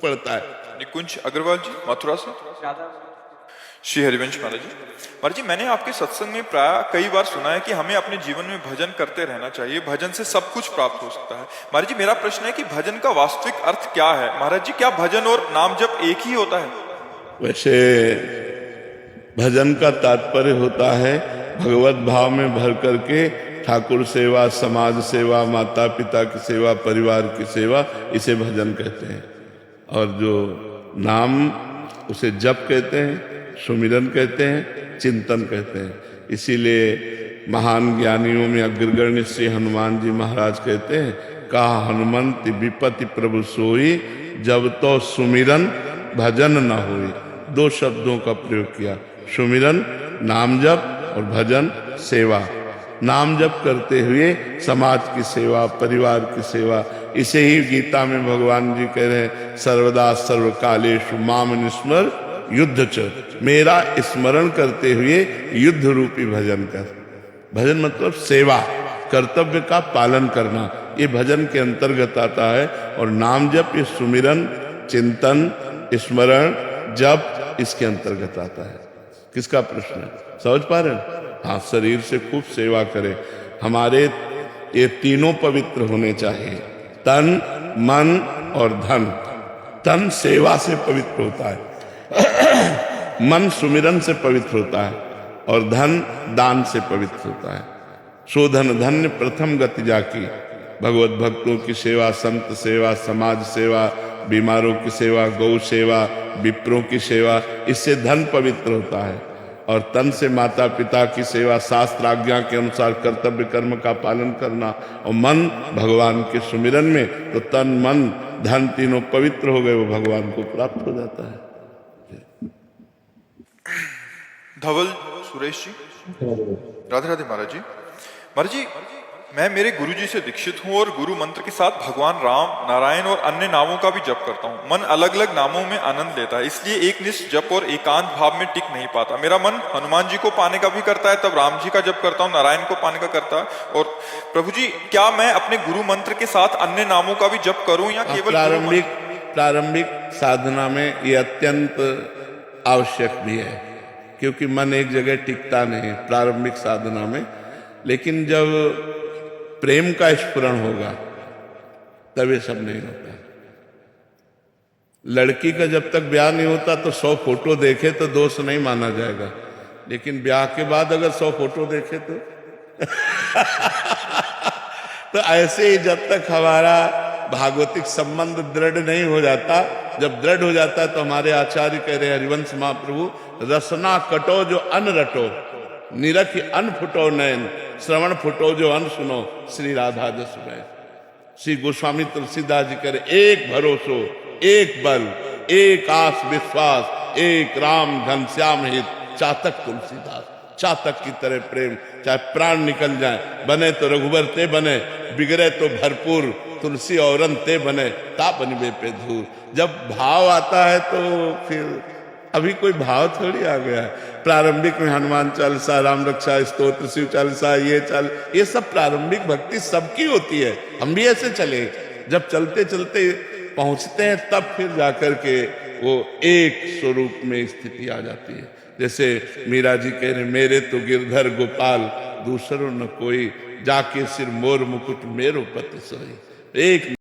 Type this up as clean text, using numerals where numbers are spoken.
पड़ता है। निकुंज अग्रवाल जी मथुरा से। श्री हरिवंश महाराज जी। महाराज जी, मैंने आपके सत्संग में प्राय कई बार सुना है कि हमें अपने जीवन में भजन करते रहना चाहिए, भजन से सब कुछ प्राप्त हो सकता है। महाराज जी, मेरा प्रश्न है कि भजन का वास्तविक अर्थ क्या है? महाराज जी, क्या भजन और नाम जप एक ही होता है? वैसे भजन का तात्पर्य होता है भगवत भाव में भर करके ठाकुर सेवा, समाज सेवा, माता पिता की सेवा, परिवार की सेवा, इसे भजन कहते हैं। और जो नाम, उसे जप कहते हैं, सुमिरन कहते हैं, चिंतन कहते हैं। इसीलिए महान ज्ञानियों में अग्रगण्य श्री हनुमान जी महाराज कहते हैं, कहा हनुमंत विपति प्रभु सोई, जब तो सुमिरन भजन न होई। दो शब्दों का प्रयोग किया, सुमिरन नाम जप और भजन सेवा। नाम जप करते हुए समाज की सेवा, परिवार की सेवा। इसे ही गीता में भगवान जी कह रहे हैं, सर्वदा सर्वकालेषु माम निस्मर युद्ध च। मेरा स्मरण करते हुए युद्ध रूपी भजन कर। भजन मतलब सेवा, कर्तव्य का पालन करना, ये भजन के अंतर्गत आता है। और नाम जप, ये सुमिरन, चिंतन, स्मरण, जप, इसके अंतर्गत आता है। किसका प्रश्न है, समझ पा रहे हैं? हाँ, शरीर से खूब सेवा करें। हमारे ये तीनों पवित्र होने चाहिए, तन, मन और धन। तन सेवा से पवित्र होता है, मन सुमिरन से पवित्र होता है, और धन दान से पवित्र होता है। शोधन धन्य प्रथम गति जाकी। भगवत भक्तों की सेवा, संत सेवा, समाज सेवा, बीमारों की सेवा, गौ सेवा, विप्रों की सेवा, इससे धन पवित्र होता है। और तन से माता पिता की सेवा, शास्त्र आज्ञा के अनुसार कर्तव्य कर्म का पालन करना, और मन भगवान के सुमिरन में, तो तन मन धन तीनों पवित्र हो गए, वो भगवान को प्राप्त हो जाता है। धवल सुरेश जी। राधे राधे महाराज जी। महाराज जी, मैं मेरे गुरु जी से दीक्षित हूँ और गुरु मंत्र के साथ भगवान राम, नारायण और अन्य नामों का भी जप करता हूँ। मन अलग अलग नामों में आनंद लेता है, इसलिए एक निष्ठ जप और एकांत भाव में टिक नहीं पाता। मेरा मन हनुमान जी को पाने का भी करता है, तब राम जी का जप करता हूँ, नारायण को पाने का करता है। और प्रभु जी, क्या मैं अपने गुरु मंत्र के साथ अन्य नामों का भी जप करूँ या केवल प्रारंभिक साधना में ये अत्यंत आवश्यक भी है, क्योंकि मन एक जगह टिकता नहीं प्रारंभिक साधना में। लेकिन जब प्रेम का स्फुरण होगा तब ये सब नहीं होता। लड़की का जब तक ब्याह नहीं होता तो 100 फोटो देखे तो दोष नहीं माना जाएगा, लेकिन ब्याह के बाद अगर 100 फोटो देखे तो तो ऐसे ही जब तक हमारा भागवतिक संबंध दृढ़ नहीं हो जाता, जब दृढ़ हो जाता है तो हमारे आचार्य कह रहे हैं, हरिवंश महाप्रभु, रसना कटो जो अन रटो, निरख अन फुटो नयन, श्रवण फुटो जो अन सुनो, श्री राधा जस में। श्री गोस्वामी तुलसीदास जी करे, एक भरोसो, एक बल, एक आस विश्वास, एक राम घनश्याम हित, चातक तुलसीदास। चातक की तरह प्रेम, चाहे प्राण निकल जाए, बने तो रघुबर ते बने, बिगड़े तो भरपूर, तुलसी औरन ते बने, ता बनबे पे धूर। जब भाव आता है तो फिर अभी कोई भाव थोड़ी आ गया है। प्रारंभिक में हनुमान चालीसा, राम रक्षा स्तोत्र, शिव चालीसा, ये सब प्रारंभिक भक्ति सबकी होती है। हम भी ऐसे चले, जब चलते चलते पहुंचते हैं तब फिर जाकर के वो एक स्वरूप में स्थिति आ जाती है। जैसे मीरा जी कह रहे, मेरे तो गिरधर गोपाल, दूसरों न कोई, जाके सिर मोर मुकुट मेरो पति सोई। एक